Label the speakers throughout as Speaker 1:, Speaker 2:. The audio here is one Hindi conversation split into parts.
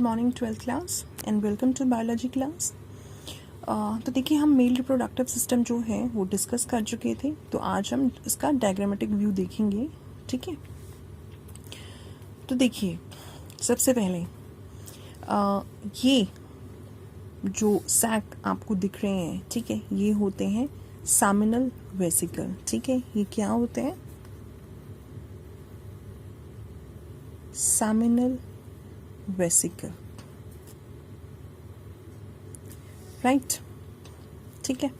Speaker 1: Morning 12th class and welcome to biology class. तो देखिए, हम मेल रिप्रोडक्टिव सिस्टम जो है वो डिस्कस कर चुके थे। तो आज हम इसका डायग्रामेटिक व्यू देखेंगे। ठीक है, तो देखिए सबसे पहले ये जो सैक आपको दिख रहे हैं, ठीक है, ये होते हैं सेमिनल वेसिकल। ठीक है, ये क्या होते हैं? Seminal vesicle, right. ठीक है,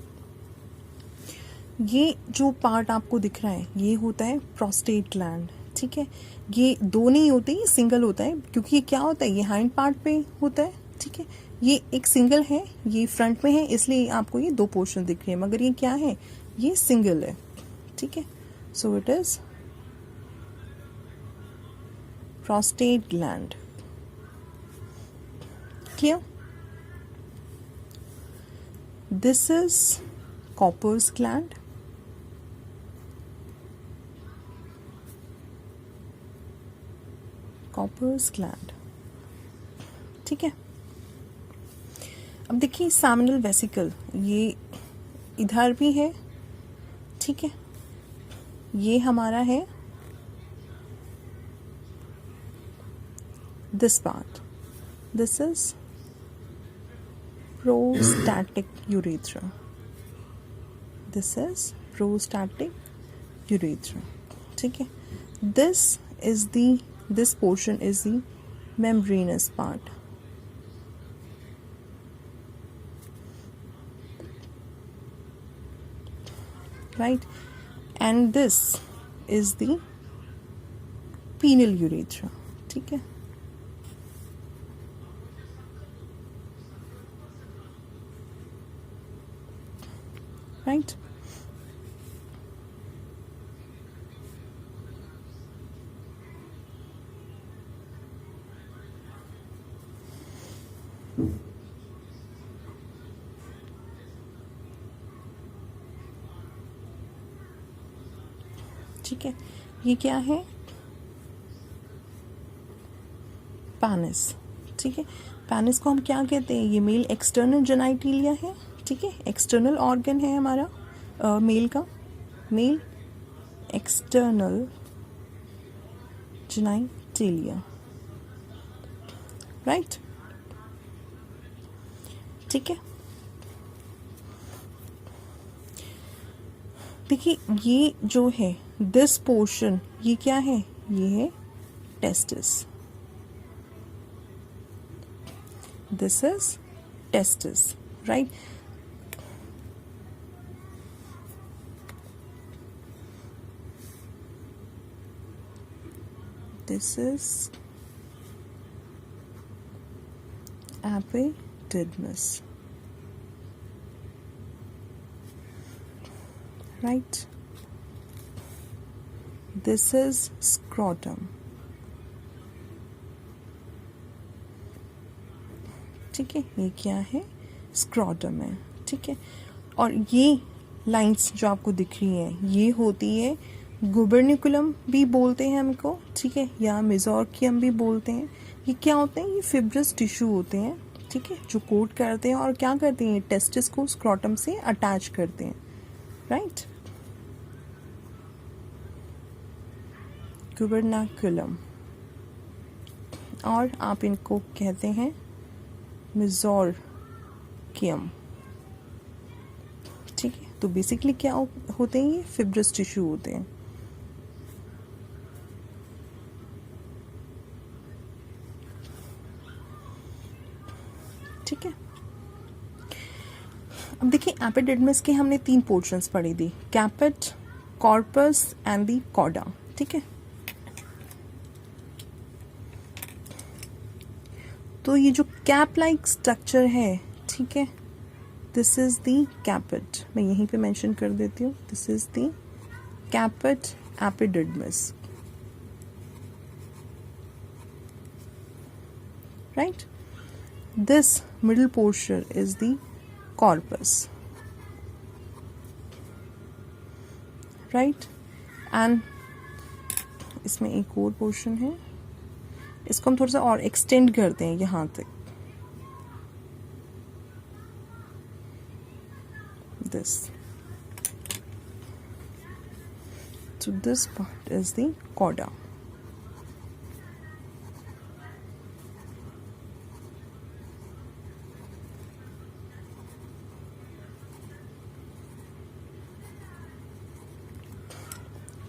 Speaker 1: ये जो पार्ट आपको दिख रहा है ये होता है प्रोस्टेट ग्लैंड। ठीक है, ये दो नहीं होते, ये सिंगल होता है, क्योंकि ये क्या होता है, ये हाइंड पार्ट पे होता है। ठीक है, ये एक सिंगल है, ये फ्रंट में है, इसलिए आपको ये दो पोर्शन दिख रहे हैं, मगर ये क्या है, ये सिंगल है। ठीक है, so it is prostate gland. Clear? This is Copper's gland. Copper's gland. ठीक है, अब देखिए सेमिनल वेसिकल, ये इधर भी है। ठीक है, ये हमारा है this part. This is prostatic urethra. This is prostatic urethra. ठीक है, this portion is the membranous part. Right, and this is the penile urethra. ठीक है, राइट। ठीक है, ये क्या है, पेनिस। ठीक है, पेनिस को हम क्या कहते हैं, ये मेल एक्सटर्नल जेनाइटिलिया है। ठीक है, एक्सटर्नल ऑर्गन है हमारा मेल का, मेल एक्सटर्नल जेनाइटिलिया, राइट। ठीक है, देखिए ये जो है दिस पोर्शन, ये क्या है, ये है testis. This is testis, right. This is epididymis, right? This is scrotum. ठीक है, ये क्या है, स्क्रोटम है। ठीक है, और ये लाइंस जो आपको दिख रही हैं ये होती है गुबर्निकुलम भी बोलते हैं हमको। ठीक है, या मेसोर्कियम भी बोलते हैं। ये क्या होते हैं, ये फिब्रस टिश्यू होते हैं। ठीक है, जो कोट करते हैं और क्या करते हैं, टेस्टिस को स्क्रोटम से अटैच करते हैं, राइट। गुबर्नाकुलम, और आप इनको कहते हैं मेसोर्कियम। ठीक है, तो बेसिकली क्या होते हैं, ये फिब्रस टिश्यू होते हैं। ठीक है, अब देखिए एपिडिडमिस के हमने 3 पोर्शंस पढ़ी थी, कैपेट, कॉर्पस एंड दी कॉडा। ठीक है, तो ये जो कैप लाइक स्ट्रक्चर है, ठीक है, दिस इज दी कैपेट। मैं यहीं पे मेंशन कर देती हूँ, this is the caput epididymis, right. This middle portion is the corpus, right? And इसमें एक और पोर्शन है, इसको हम थोड़ा सा और एक्सटेंड करते हैं यहाँ तक, this. So this part is the chorda.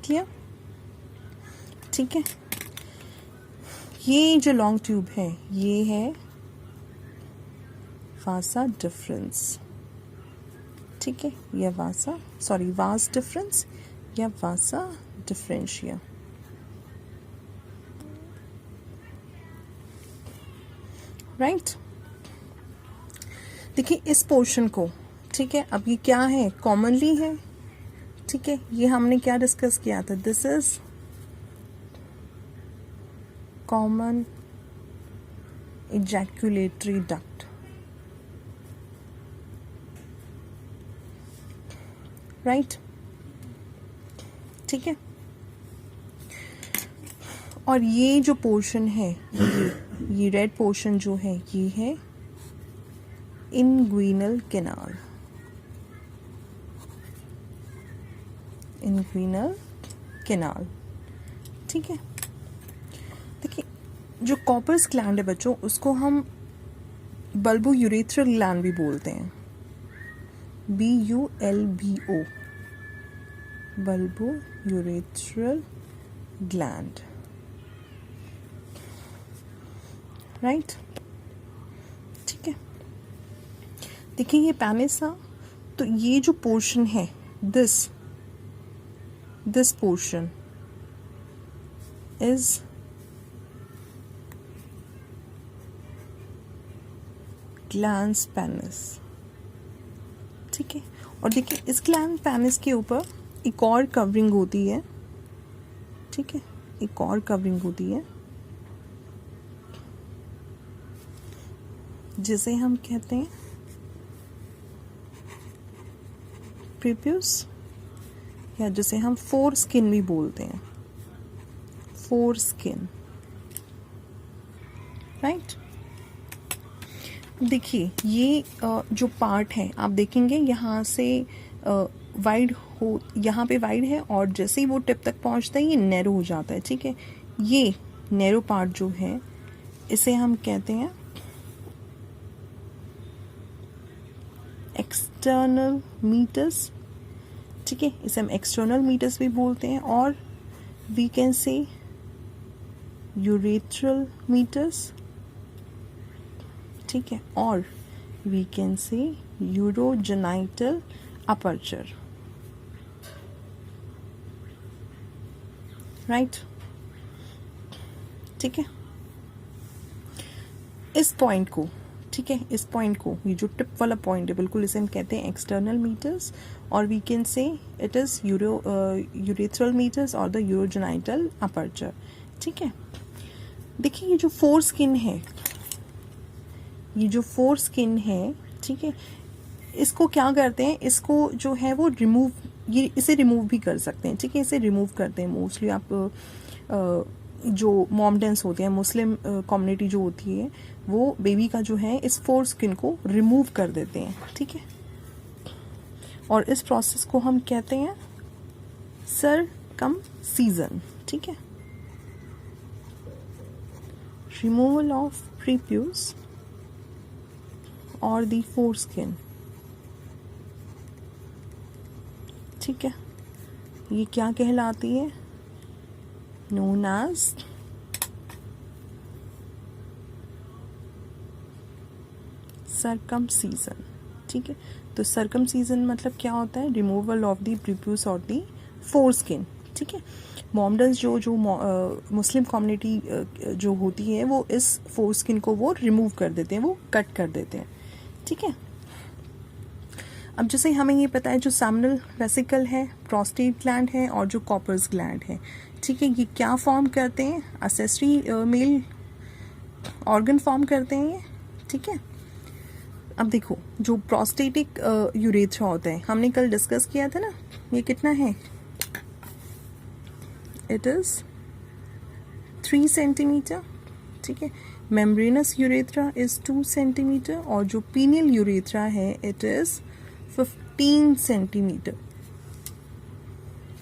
Speaker 1: Clear? ठीक है, ये जो लॉन्ग ट्यूब है ये है वासा डिफरेंस, ठीक है, या वास डिफरेंस या वासा डिफरेंशिया। राइट, देखिए इस पोर्शन को, ठीक है, अब ये क्या है, कॉमनली है, ठीक है, ये हमने क्या डिस्कस किया था, this is common ejaculatory duct, right, ठीक है। और ये जो पोर्शन है, ये रेड पोर्शन जो है ये है इनग्विनल कैनाल, इनग्विनल कैनाल, ठीक है। देखिए जो कॉपर्स ग्लैंड है बच्चों, उसको हम बल्बो यूरेथ्रल ग्लैंड भी बोलते हैं, BULBO, bulbo urethral gland, right, ठीक है। देखिए ये पैनिसा, तो ये जो पोर्शन है, this portion is glans penis, ठीक है। और देखिए इस ग्लैंड पेनिस के ऊपर एक और कवरिंग होती है, ठीक है, एक और कवरिंग होती है जिसे हम कहते हैं प्रीप्यूस, या जिसे हम फोर स्किन भी बोलते हैं, फोर स्किन, राइट। देखिए ये जो पार्ट है आप देखेंगे यहाँ से वाइड हो, यहाँ पे वाइड है और जैसे ही वो टिप तक पहुँचता है ये नैरो हो जाता है, ठीक है। ये नैरो पार्ट जो है इसे हम कहते हैं एक्सटर्नल मीटर्स, ठीक है, इसे हम एक्सटर्नल मीटर्स भी बोलते हैं, और we can say urethral meatus, ठीक है, और we can say urogenital aperture, right, ठीक है। इस पॉइंट को, ठीक है, इस पॉइंट को, ये जो टिप वाला पॉइंट है बिल्कुल, इसे हम कहते हैं एक्सटर्नल मीटर्स, और we can say it is urethral meatus और द यूरोजेनाइटल अपर्चर, ठीक है। देखिए ये जो फोर स्किन है, ये जो फोर स्किन है, ठीक है, इसको क्या करते हैं, इसको जो है वो रिमूव, ये इसे रिमूव भी कर सकते हैं, ठीक है, इसे रिमूव करते हैं मोस्टली। आप जो मॉमडेंस होते हैं, मुस्लिम कम्युनिटी जो होती है, वो बेबी का जो है इस फोर स्किन को रिमूव कर देते हैं, ठीक है। और इस प्रोसेस को हम कहते हैं सरकमसीजन, ठीक है, रिमूवल ऑफ प्रीप्यूस और दी फोर स्किन, ठीक है। ये क्या कहलाती है, नोन एज सरकमसीजन, ठीक है। तो सरकमसीजन मतलब क्या होता है, रिमूवल ऑफ दी प्रीप्यूस और दी फोर स्किन, ठीक है। मॉमडन्स जो मुस्लिम कम्युनिटी जो होती है वो इस फोर स्किन को वो रिमूव कर देते हैं, वो कट कर देते हैं, ठीक है। अब जैसे हमें ये पता है जो सेमिनल वेसिकल है, प्रोस्टेट ग्लैंड है और जो कॉपर्स ग्लैंड है, ठीक है, ये क्या फॉर्म करते हैं, असेसरी मेल ऑर्गन फॉर्म करते हैं ये, ठीक है। अब देखो जो प्रोस्टेटिक यूरेथ्रा होता है, हमने कल डिस्कस किया था ना, ये कितना है, इट इज 3 सेंटीमीटर, ठीक है। मेम्ब्रेनस यूरेथ्रा इज 2 सेंटीमीटर और जो पीनियल यूरेथ्रा है इट इज 15 सेंटीमीटर,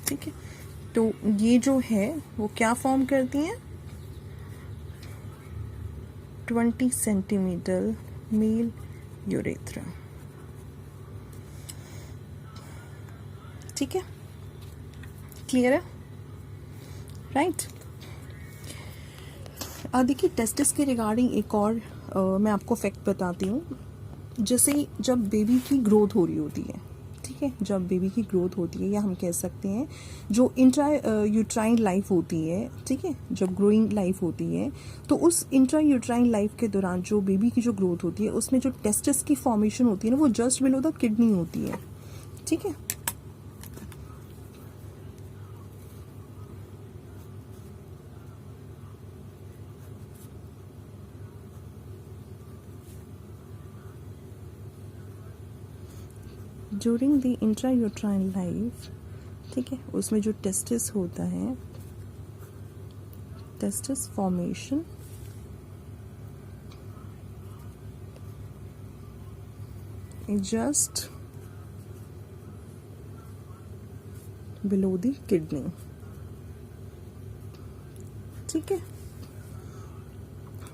Speaker 1: ठीक है। तो ये जो है वो क्या फॉर्म करती हैं, 20 सेंटीमीटर मेल यूरेथ्रा, ठीक है। क्लियर है, राइट। देखिए टेस्टिस के रिगार्डिंग एक और मैं आपको फैक्ट बताती हूँ। जैसे जब बेबी की ग्रोथ हो रही होती है, ठीक है, जब बेबी की ग्रोथ होती है या हम कह सकते हैं जो इंट्रा यूट्राइन लाइफ होती है, ठीक है, जब ग्रोइंग लाइफ होती है, तो उस इंट्रा यूट्राइन लाइफ के दौरान जो बेबी की जो ग्रोथ होती है उसमें जो टेस्टिस की फॉर्मेशन होती है ना वो जस्ट बिलो द किडनी होती है, ठीक है। ड्यूरिंग द इंट्रायूट्राइन लाइफ, ठीक है, उसमें जो टेस्टिस होता है, testis formation just below the kidney, ठीक है।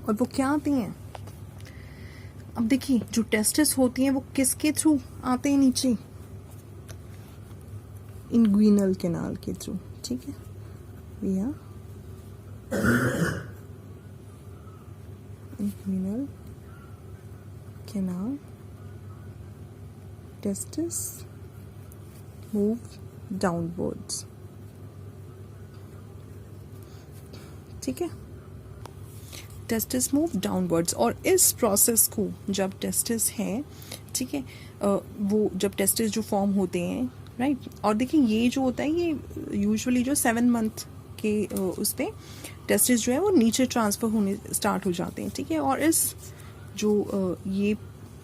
Speaker 1: और वो क्या आती हैं, अब देखिए जो टेस्टिस होती हैं वो किसके थ्रू आते हैं नीचे, इंग्विनल कैनाल के थ्रू, ठीक है, भैया inguinal canal, testis move downwards, ठीक है, टेस्टिस मूव डाउनवर्ड्स। और इस प्रोसेस को जब टेस्टिस है, ठीक है, वो जब टेस्टिस जो फॉर्म होते हैं, राइट, और देखिए ये जो होता है ये यूजुअली जो 7 मंथ के उस पे टेस्टिस जो है वो नीचे ट्रांसफ़र होने स्टार्ट हो जाते हैं, ठीक है। और इस जो ये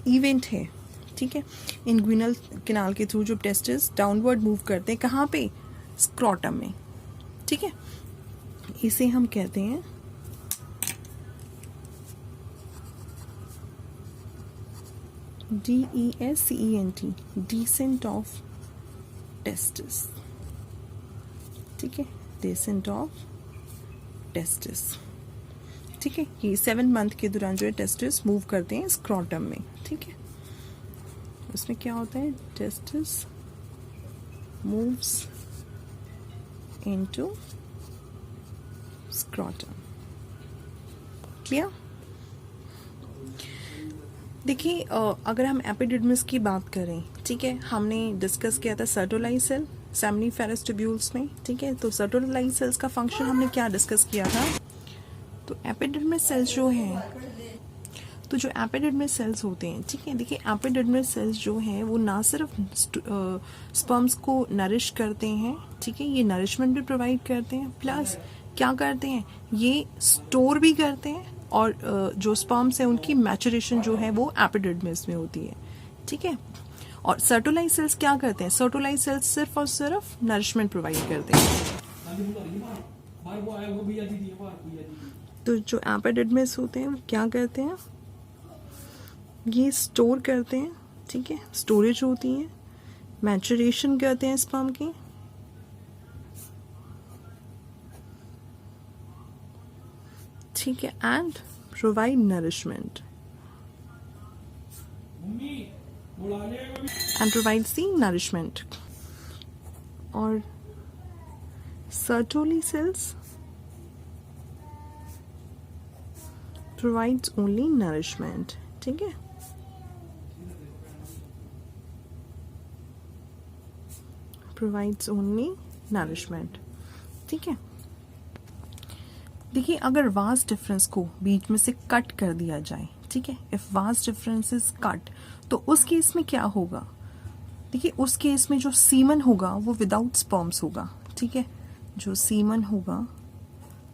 Speaker 1: इवेंट है, ठीक है, इंग्विनल कैनाल के थ्रू जो टेस्टिस डाउनवर्ड मूव करते हैं, कहाँ पे, स्क्रोटम में, ठीक है। इसे हम कहते हैं DESCENT, descent of testis, ठीक है, descent of testis, ठीक है। ये 7 मंथ के दौरान जो है टेस्टिस मूव करते हैं स्क्रोटम में, ठीक है। उसमें क्या होता है, testis moves into scrotum, clear. देखिए अगर हम एपिडिडमिस की बात करें, ठीक है, हमने डिस्कस किया था सर्टोलाइज सेल सेमिनिफेरस ट्यूब्यूल्स में, ठीक है। तो सर्टोलाइज सेल्स का फंक्शन हमने क्या डिस्कस किया था, तो एपिडिडमिस सेल्स जो हैं, तो जो एपिडिडमिस सेल्स होते हैं, ठीक है, देखिए एपिडिडमिस सेल्स जो हैं वो ना सिर्फ स्पर्म्स को नरिश करते हैं, ठीक है, ये नरिशमेंट भी प्रोवाइड करते हैं, प्लस क्या करते हैं, ये स्टोर भी करते हैं, और जो स्पर्म्स है उनकी मैचुरेशन जो है वो एपिडिडमिस में होती है, ठीक है। और सर्टोलाइज सेल्स क्या करते हैं, सर्टोलाइज सेल्स सिर्फ और सिर्फ नरिशमेंट प्रोवाइड करते हैं। तो जो एपिडिडमिस होते हैं वो क्या करते हैं, ये स्टोर करते हैं, ठीक है, स्टोरेज होती है, मैचुरेशन करते हैं स्पर्म की, ठीक है, and provide nourishment and provides the nourishment. और Sertoli cells provides only nourishment, ठीक है। प्रोवाइड्स ओनली नरिशमेंट, ठीक है। देखिए अगर वास्ट डिफरेंस को बीच में से कट कर दिया जाए, ठीक है, if vast difference is cut, तो उस केस में क्या होगा, देखिए उस केस में जो सीमन होगा वो विदाउट स्पर्म्स होगा, ठीक है, जो सीमन होगा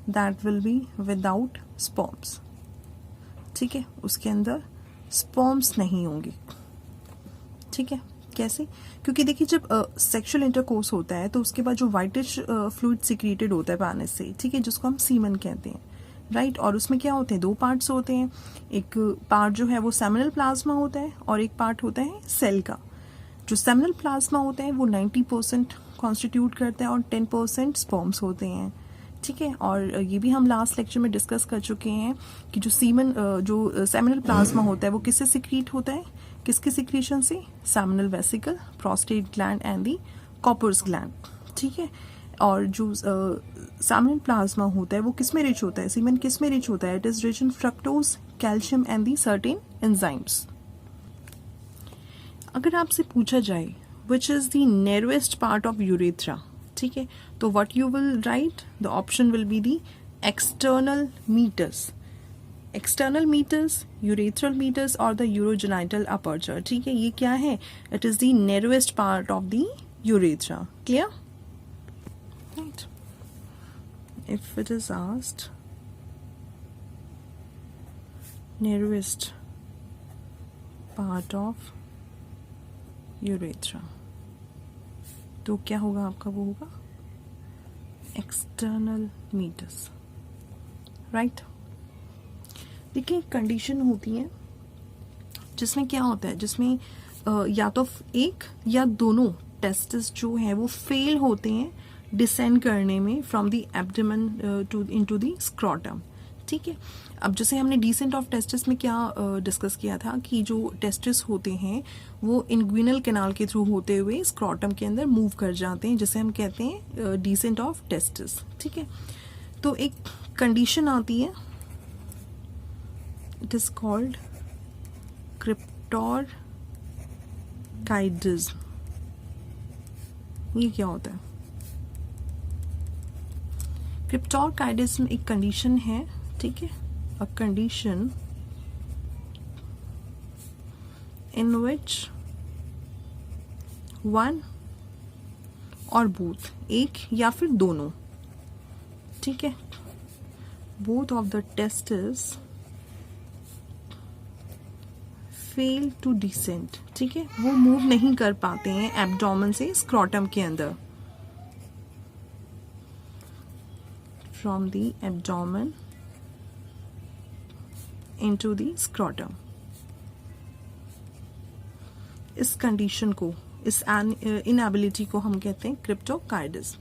Speaker 1: that will be without sperms, ठीक है, उसके अंदर स्पर्म्स नहीं होंगे, ठीक है। कैसे, क्योंकि देखिए जब सेक्सुअल इंटरकोर्स होता है तो उसके बाद जो वाइटिश फ्लूइड सिक्रेटेड होता है पाने से, ठीक है, जिसको हम सीमन कहते हैं, राइट। और उसमें क्या होते हैं, दो पार्ट्स होते हैं, एक पार्ट जो है वो सेमिनल प्लाज्मा होता है और एक पार्ट होता है सेल का। जो सेमिनल प्लाज्मा होता है वो 90% कॉन्स्टिट्यूट करता है और 10% स्पर्म्स होते हैं, ठीक है। और ये भी हम लास्ट लेक्चर में डिस्कस कर चुके हैं कि जो सेमिनल प्लाज्मा होता है वो किससे सिक्रीट होता है, किसके सिक्रीशन से, seminal vesicle, prostate gland and the Cowper's gland, ठीक है। और जो सेमिनल प्लाज्मा होता है वो किस में रिच होता है, सीमेन किस में रिच होता है, it is rich in fructose, calcium and the certain enzymes. अगर आपसे पूछा जाए which is the narrowest part of urethra, ठीक है, तो what you will write, the option will be the external meatus, external meatus, urethral meatus और द यूरोजेनाइटल अपर्चर, ठीक है। ये क्या है, it is the narrowest part of the urethra, clear, right. If it is asked narrowest part of urethra, तो क्या होगा आपका, वो होगा एक्सटर्नल मीटर्स, राइट। देखिए कंडीशन होती है जिसमें क्या होता है, जिसमें या तो एक या दोनों टेस्टिस जो है वो फेल होते हैं डिसेंड करने में from the abdomen to into the scrotum, ठीक है। अब जैसे हमने डिसेंट ऑफ टेस्टिस में क्या डिस्कस किया था कि जो टेस्टिस होते हैं वो इंग्विनल कैनाल के थ्रू होते हुए स्क्रॉटम के अंदर मूव कर जाते हैं, जिसे हम कहते हैं डिसेंट ऑफ टेस्टिस, ठीक है। तो एक कंडीशन आती है, इट इज कॉल्ड क्रिप्टोरकाइडिज्म। ये क्या होता है, क्रिप्टोरकाइडिज्म एक कंडीशन है, ठीक है, a condition in which one or both, एक या फिर दोनों, ठीक है, both of the testes fail to descend, ठीक है, वो मूव नहीं कर पाते हैं एब्डोमेन से स्क्रॉटम के अंदर, from the abdomen into the scrotum। इस कंडीशन को, इस इनएबिलिटी को हम कहते हैं क्रिप्टोकाइडिज्म।